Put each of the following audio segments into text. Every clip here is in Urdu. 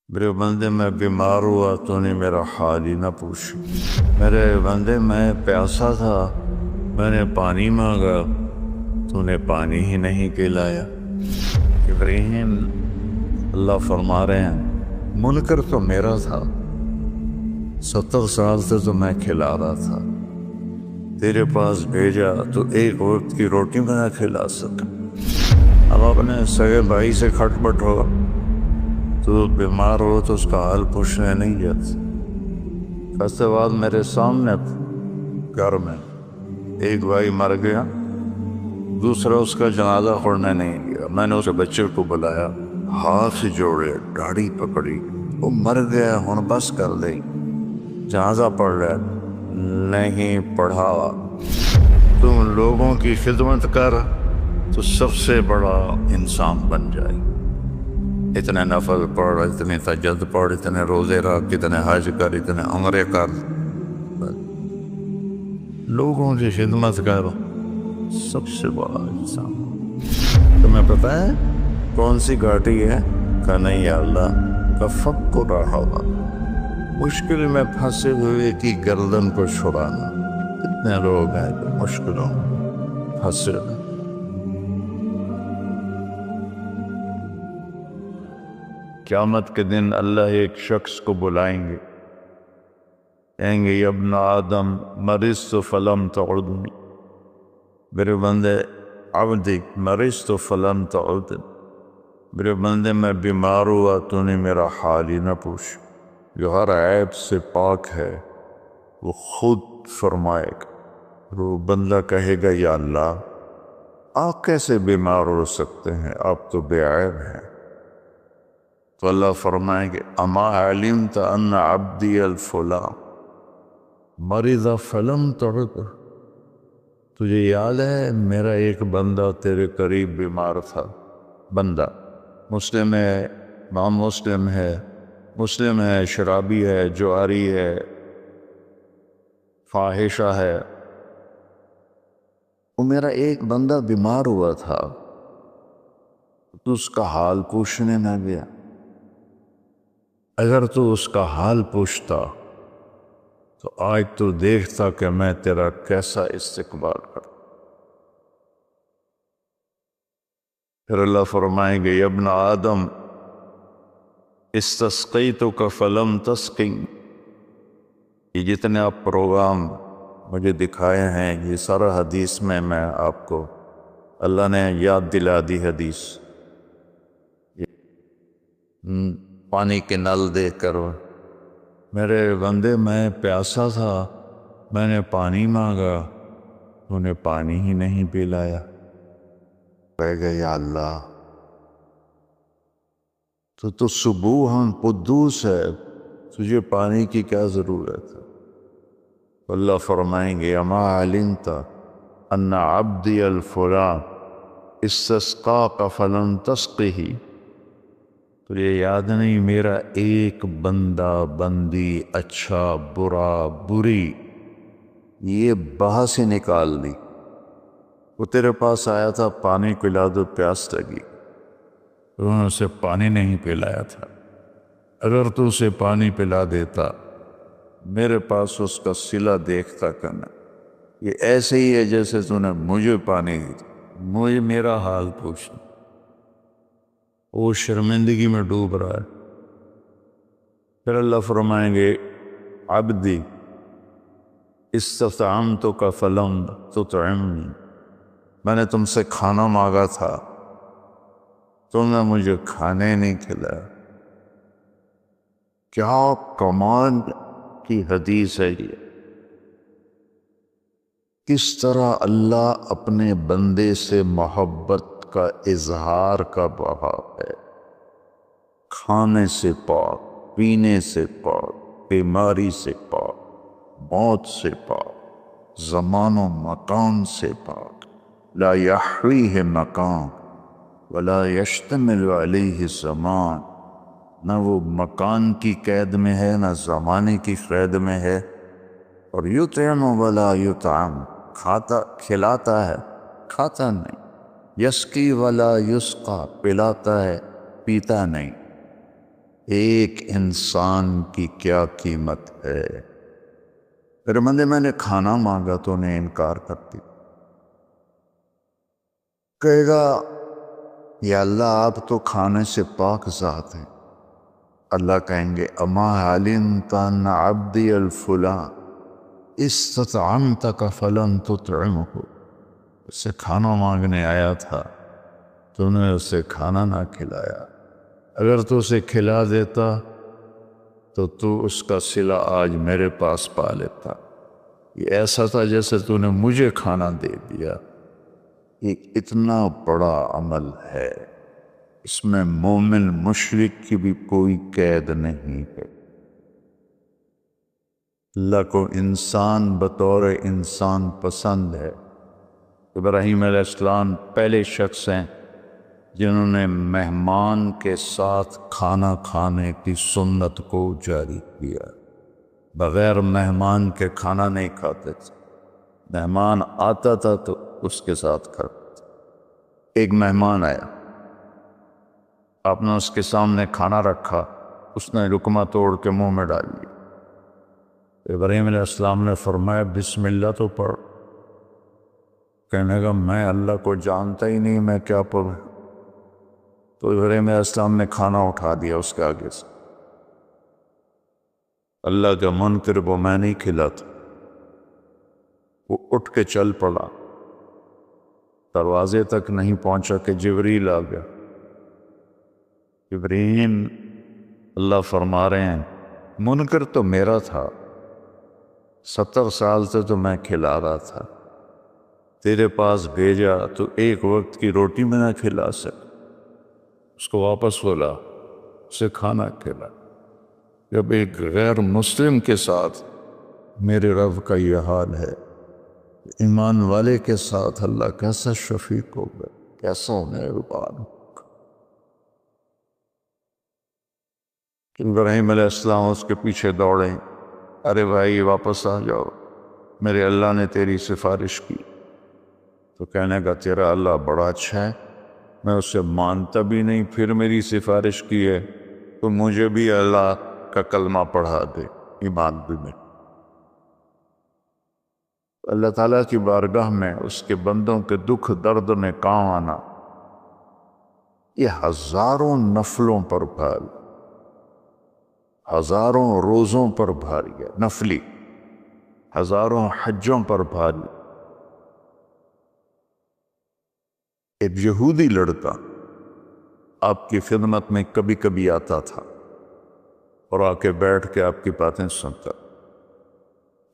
میرے بندے میں بیمار ہوا تو نے میرا حال ہی نہ پوچھ۔ میرے بندے میں پیاسا تھا، میں نے پانی مانگا تو نے پانی ہی نہیں پلایا۔ ابراہیم اللہ فرما رہے ہیں منکر تو میرا تھا، 70 سال سے تو میں کھلا رہا تھا، تیرے پاس بھیجا تو ایک وقت کی روٹی میں نہ کھلا سکا۔ اب اپنے سگے بھائی سے کھٹ پٹ ہو تو بیمار ہو تو اس کا حال پوچھنے نہیں جاتا۔ اس کے بعد میرے سامنے گھر میں ایک بھائی مر گیا، دوسرا اس کا جنازہ پڑھنے نہیں گیا۔ میں نے اس بچے کو بلایا، ہاتھ جوڑے، داڑھی پکڑی، وہ مر گیا ہن بس کر دے، جنازہ پڑھ رہا نہیں پڑھا۔ تم لوگوں کی خدمت کر تو سب سے بڑا انسان بن جائے۔ اتنے نفل پڑھ، اتنے تہجد پڑھ، اتنے روزے رکھ، اتنے حج کر، اتنے عمرے کر، لوگوں کی خدمت کر، سب سے بڑا انسان۔ تمہیں پتہ ہے کون سی گھاٹی ہے؟ کہ نہیں یا اللہ کا فکر رہا ہوگا، مشکل میں پھنسے ہوئے کی گردن کو چھڑانا۔ کتنے لوگ ہیں جو مشکلوں پھنسے ہوئے۔ قیامت کے دن اللہ ایک شخص کو بلائیں گے، کہیں گے یا ابن آدم مرضت فلم تعدنی، میرے بندے عبدی مرضت فلم تعدنی، میرے بندے میں بیمار ہوا تو نے میرا حال ہی نہ پوچھ۔ جو ہر عیب سے پاک ہے وہ خود فرمائے گا، وہ بندہ کہے گا یا اللہ آپ کیسے بیمار ہو سکتے ہیں، آپ تو بے عیب ہیں۔ تو اللہ فرمائیں گے اما علمت ان عبدی الفلاں مرض فلم تعد، تجھے یاد ہے میرا ایک بندہ تیرے قریب بیمار تھا؟ بندہ مسلم ہے، امام مسلم ہے، شرابی ہے، جواری ہے، فاحشہ ہے، وہ میرا ایک بندہ بیمار ہوا تھا تو اس کا حال پوچھنے نہ گیا۔ اگر تو اس کا حال پوچھتا تو آج تو دیکھتا کہ میں تیرا کیسا استقبال کرتا۔ پھر اللہ فرمائیں گے یا ابن آدم استسقیتک فلم تسقنی، یہ جتنے آپ پروگرام مجھے دکھائے ہیں یہ سارا حدیث میں آپ کو اللہ نے یاد دلا دی حدیث۔ پانی کے نل دیکھ کر میرے بندے میں پیاسا تھا، میں نے پانی مانگا تو نے پانی ہی نہیں پلایا۔ کہے گا یا اللہ تو سبوحاً قدوس ہے، تجھے پانی کی کیا ضرورت ہے؟ اللہ فرمائیں گے اما علمت ان عبدی الفلاں استسقاک فلم تسقہ، تجھے یاد نہیں میرا ایک بندہ بندی اچھا برا بری یہ بحث ہی نکال دی، وہ تیرے پاس آیا تھا پانی پلا دو، پیاس لگی، انہوں نے اسے پانی نہیں پلایا تھا۔ اگر تو اسے پانی پلا دیتا میرے پاس اس کا صلہ دیکھتا کرنا، یہ ایسے ہی ہے جیسے تو نے مجھے پانی دی، مجھے میرا حال پوچھنا۔ وہ شرمندگی میں ڈوب رہا ہے۔ پھر اللہ فرمائیں گے عبدی استطعمتک فلم تطعمنی، میں نے تم سے کھانا مانگا تھا تم نے مجھے کھانے نہیں کھلایا۔ کیا کمال کی حدیث ہے یہ! کس طرح اللہ اپنے بندے سے محبت کا اظہار کا بہا ہے، کھانے سے پاک، پینے سے پاک، بیماری سے پاک، موت سے پاک، زمان و مکان سے پاک، لا یحویہ مکان ولا یشتمل علیہ زمان، نہ وہ مکان کی قید میں ہے نہ زمانے کی قید میں ہے، اور یطعم ولا یطعم، کھاتا کھلاتا ہے کھاتا نہیں، یسقی ولا یسقا، پلاتا ہے پیتا نہیں۔ ایک انسان کی کیا قیمت ہے۔ میرے بندے، میں نے کھانا مانگا تو نے انکار کر دی، کہے گا یا اللہ آپ تو کھانے سے پاک ذات ہیں۔ اللہ کہیں گے اما علمت ان عبدی الفلاں استطعمتک فلن تطعمہ، اس سے کھانا مانگنے آیا تھا، تو نے اسے کھانا نہ کھلایا، اگر تو اسے کھلا دیتا تو اس کا صلہ آج میرے پاس پا لیتا۔ یہ ایسا تھا جیسے تو نے مجھے کھانا دے دیا۔ یہ اتنا بڑا عمل ہے، اس میں مومن مشرک کی بھی کوئی قید نہیں ہے۔ اللہ کو انسان بطور انسان پسند ہے۔ ابراہیم علیہ السلام پہلے شخص ہیں جنہوں نے مہمان کے ساتھ کھانا کھانے کی سنت کو جاری کیا۔ بغیر مہمان کے کھانا نہیں کھاتے تھے، مہمان آتا تھا تو اس کے ساتھ کھاتے تھے۔ ایک مہمان آیا، آپ نے اس کے سامنے کھانا رکھا، اس نے لقمہ توڑ کے منہ میں ڈال لیا۔ ابراہیم علیہ السلام نے فرمایا بسم اللہ تو پڑھ۔ کہنے گا میں اللہ کو جانتا ہی نہیں، میں کیا پڑھوں؟ تو ابراہیم علیہ السلام نے کھانا اٹھا دیا اس کے آگے سے۔ اللہ کا منکر وہ میں نہیں کھلاتا۔ وہ اٹھ کے چل پڑا، دروازے تک نہیں پہنچا کہ جبریل آ گیا۔ ابراہیم، اللہ فرما رہے ہیں منکر تو میرا تھا، 70 سال سے تو میں کھلا رہا تھا، تیرے پاس بھیجا تو ایک وقت کی روٹی میں نہ کھلا سک، اس کو واپس بولا، اسے کھانا کھلا۔ جب ایک غیر مسلم کے ساتھ میرے رب کا یہ حال ہے، ایمان والے کے ساتھ اللہ کیسا شفیق ہوگا، کیسا مہربان ہوگا۔ ابراہیم علیہ السلام اس کے پیچھے دوڑے، ارے بھائی واپس آ جاؤ، میرے اللہ نے تیری سفارش کی۔ تو کہنے کا تیرا اللہ بڑا اچھا ہے، میں اسے مانتا بھی نہیں، پھر میری سفارش کی ہے، تو مجھے بھی اللہ کا کلمہ پڑھا دے، ایمان بھی میں۔ اللہ تعالیٰ کی بارگاہ میں اس کے بندوں کے دکھ درد میں کام آنا، یہ ہزاروں نفلوں پر بھاری، ہزاروں روزوں پر بھاری ہے، نفلی ہزاروں حجوں پر بھاری۔ ایک یہودی لڑکا آپ کی خدمت میں کبھی کبھی آتا تھا اور آ کے بیٹھ کے آپ کی باتیں سنتا۔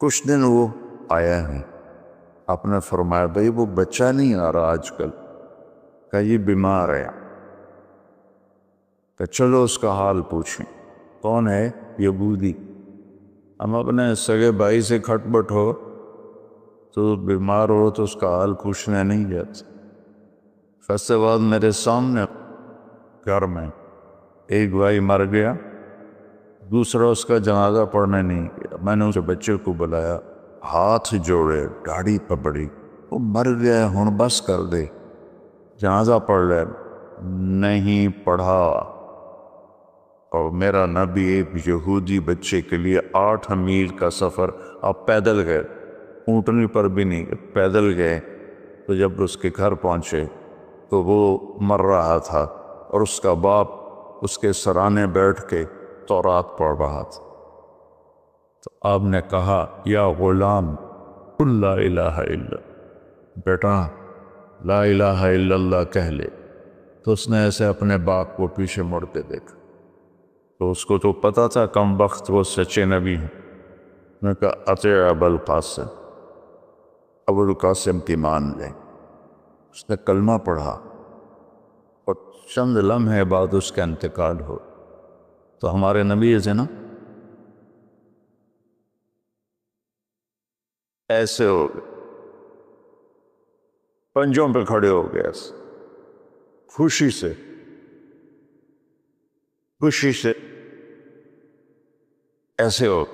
کچھ دن وہ آیا ہے، آپ نے فرمایا بھائی وہ بچہ نہیں آ رہا آج کل، کہ یہ بیمار ہے، کہ چلو اس کا حال پوچھیں۔ کون ہے؟ یہودی۔ ہم اپنے سگے بھائی سے کھٹ بٹ ہو تو بیمار ہو تو اس کا حال پوچھنے نہیں جاتے۔ فیصلے بعد میرے سامنے گھر میں ایک بھائی مر گیا، دوسرا اس کا جنازہ پڑھنے نہیں گیا۔ میں نے اس بچے کو بلایا، ہاتھ جوڑے، داڑھی پکڑی، وہ مر گیا، ہن بس کر دے، جنازہ پڑھ لے۔ نہیں پڑھا۔ اور میرا نبی ایک یہودی بچے کے لیے 8 میل کا سفر، آپ پیدل گئے، اونٹنی پر بھی نہیں، پیدل گئے۔ تو جب اس کے گھر پہنچے تو وہ مر رہا تھا اور اس کا باپ اس کے سرانے بیٹھ کے تورات پڑھ رہا تھا۔ تو آپ نے کہا یا غلام قل لا الہ الا، بیٹا لا الہ الا اللہ کہہ لے۔ تو اس نے ایسے اپنے باپ کو پیچھے مڑ کے دیکھا، تو اس کو تو پتا تھا کم وقت وہ سچے نبی ہیں۔ میں نے کہا اطیع ابا القاسم، ابو القاسم کی مان لیں۔ اس نے کلمہ پڑھا اور چند لمحے بعد اس کا انتقال ہو۔ تو ہمارے نبی سے نا ایسے ہو گئے، پنجوں پہ کھڑے ہو گئے، خوشی سے ایسے ہو،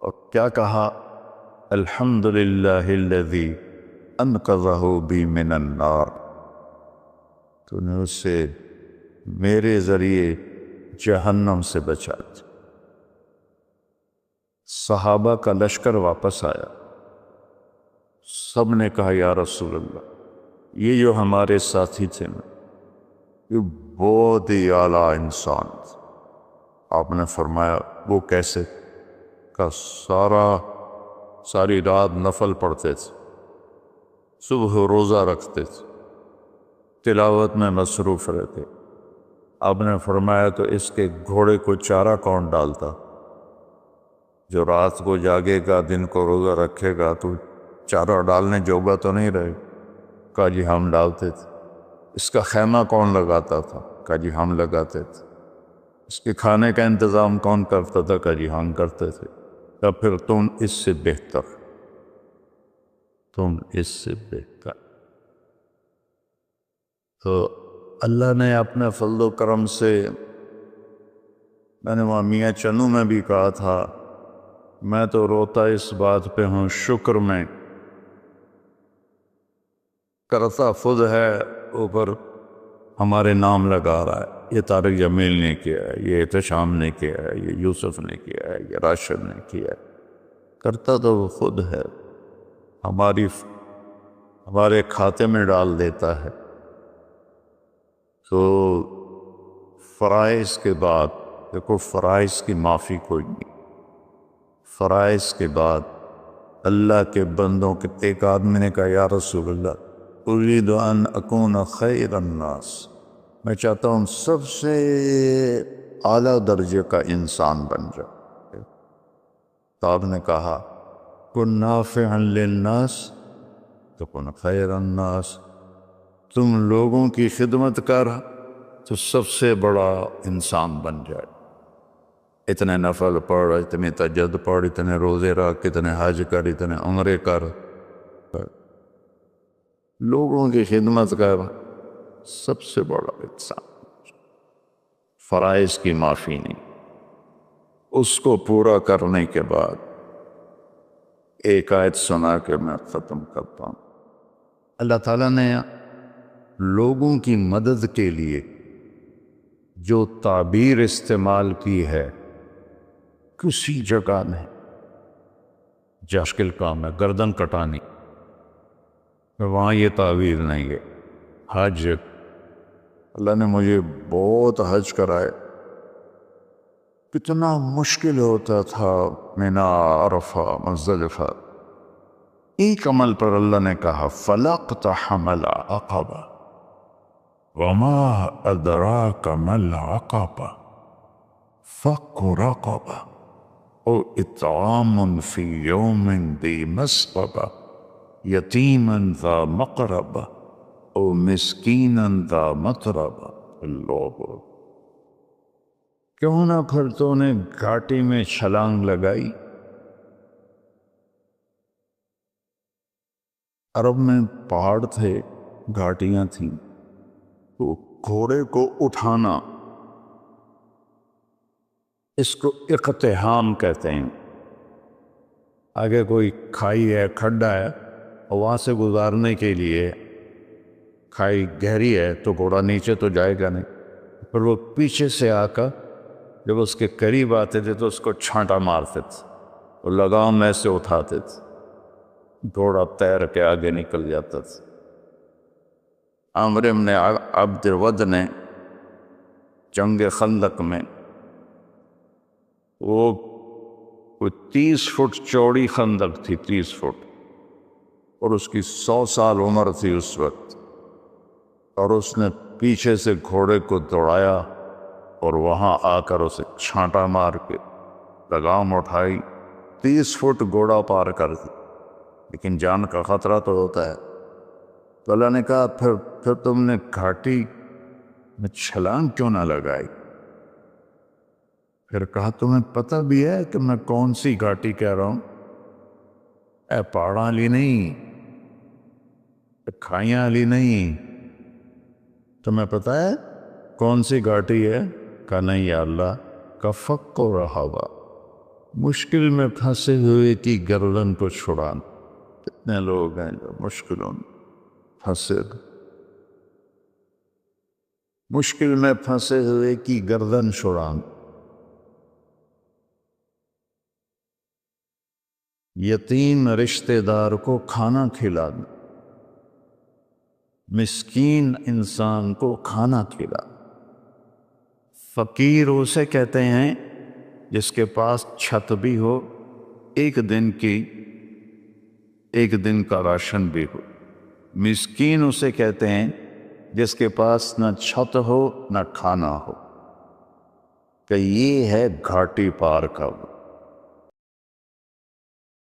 اور کیا کہا؟ الحمدللہ الذی انقذہ بی من النار، تو نے اس سے میرے ذریعے جہنم سے بچا دے۔ صحابہ کا لشکر واپس آیا، سب نے کہا یا رسول اللہ، یہ جو ہمارے ساتھی تھے نا، یہ بہت ہی اعلیٰ انسان تھے۔ آپ نے فرمایا وہ کیسے؟ کہ ساری رات نفل پڑھتے تھے، صبح روزہ رکھتے تھے، تلاوت میں مصروف رہتے۔ آپ نے فرمایا تو اس کے گھوڑے کو چارہ کون ڈالتا؟ جو رات کو جاگے گا، دن کو روزہ رکھے گا، تو چارہ ڈالنے جوگا تو نہیں رہے؟ کہا جی ہم ڈالتے تھے۔ اس کا خیمہ کون لگاتا تھا؟ کہا جی ہم لگاتے تھے۔ اس کے کھانے کا انتظام کون کرتا تھا؟ کہا جی ہم کرتے تھے۔ تو پھر تم اس سے بہتر، تم اس سے بہتر۔ تو اللہ نے اپنے فضل و کرم سے، میں نے وہاں میاں چنو میں بھی کہا تھا، میں تو روتا اس بات پہ ہوں، شکر میں کرتا خود ہے، اوپر ہمارے نام لگا رہا ہے۔ یہ طارق جمیل نے کیا ہے، یہ احتشام نے کیا ہے، یہ یوسف نے کیا ہے، یہ راشد نے کیا ہے۔ کرتا تو وہ خود ہے، ہمارے کھاتے میں ڈال دیتا ہے۔ تو فرائض کے بعد دیکھو، فرائض کی معافی کوئی نہیں۔ فرائض کے بعد اللہ کے بندوں کے، ایک آدمی نے کہا یا رسول اللہ اريد ان اکون خیر الناس، میں چاہتا ہوں سب سے اعلیٰ درجے کا انسان بن جاؤ۔ تو آپ نے کہا کن نافعا للناس تکن خیر الناس، تم لوگوں کی خدمت کر تو سب سے بڑا انسان بن جائے۔ اتنے نفل پڑھ، اتنے تہجد پڑھ، اتنے روزے رکھ، اتنے حج کر، اتنے عمرے کر، لوگوں کی خدمت کر، سب سے بڑا انسان۔ فرائض کی معافی نہیں، اس کو پورا کرنے کے بعد ایک آیت سنا کے میں ختم کرتا ہوں۔ اللہ تعالیٰ نے لوگوں کی مدد کے لیے جو تعبیر استعمال کی ہے، کسی جگہ نہیں مشکل کام ہے گردن کٹانی، وہاں یہ تعبیر نہیں ہے۔ حج، اللہ نے مجھے بہت حج کرائے، کتنا مشکل ہوتا تھا، مینا، عرفہ، مزدلفہ۔ ایک عمل پر اللہ نے کہا فَلَاقْتَحَمَ الْعَقَبَةَ وَمَا أَدْرَاكَ مَا الْعَقَبَةُ فَكُّ رَقَبَةٍ أَوْ إِطْعَامٌ فِي يَوْمٍ ذِي مَسْغَبَةٍ يَتِيمًا ذَا مَقْرَبَةٍ أَوْ مِسْكِينًا ذَا مَتْرَبَةٍ۔ اللہ، کیوں نہ پھر تو نے گھاٹی میں چھلانگ لگائی؟ عرب میں پہاڑ تھے، گھاٹیاں تھیں، تو گھوڑے کو اٹھانا، اس کو اقتحام کہتے ہیں۔ آگے کوئی کھائی ہے، کھڈا ہے، اور وہاں سے گزارنے کے لیے، کھائی گہری ہے تو گھوڑا نیچے تو جائے گا نہیں، پھر وہ پیچھے سے آ کر جب اس کے قریب آتے تھے تو اس کو چھانٹا مارتے تھے، اور لگام میں سے اٹھاتے تھے، گھوڑا تیر کے آگے نکل جاتا تھا۔ عامر بن عبد الود نے جنگ خندق میں، وہ کوئی 30 فٹ چوڑی خندق تھی، 30 فٹ، اور اس کی 100 سال عمر تھی اس وقت، اور اس نے پیچھے سے گھوڑے کو دوڑایا اور وہاں آ کر اسے چھانٹا مار کے لگام اٹھائی، 30 فٹ گھوڑا پار کر دی، لیکن جان کا خطرہ تو ہوتا ہے۔ تو اللہ نے کہا پھر تم نے گھاٹی میں چھلانگ کیوں نہ لگائی؟ پھر کہا تمہیں پتہ بھی ہے کہ میں کون سی گھاٹی کہہ رہا ہوں؟ اے پہاڑاں والی نہیں، اے کھائیاں والی نہیں، تمہیں پتہ ہے کون سی گھاٹی ہے؟ کہا نہیں یا اللہ، کا فک و رہوا، مشکل میں پھنسے ہوئے کی گردن کو چھڑانا۔ کتنے لوگ ہیں جو مشکلوں میں پھنسے، مشکل میں پھنسے ہوئے کی گردن چھڑانا، یتیم رشتہ دار کو کھانا کھلانا، مسکین انسان کو کھانا کھلانا۔ فقیر اسے کہتے ہیں جس کے پاس چھت بھی ہو، ایک دن کا راشن بھی ہو۔ مسکین اسے کہتے ہیں جس کے پاس نہ چھت ہو نہ کھانا ہو، کہ یہ ہے گھاٹی پار کا۔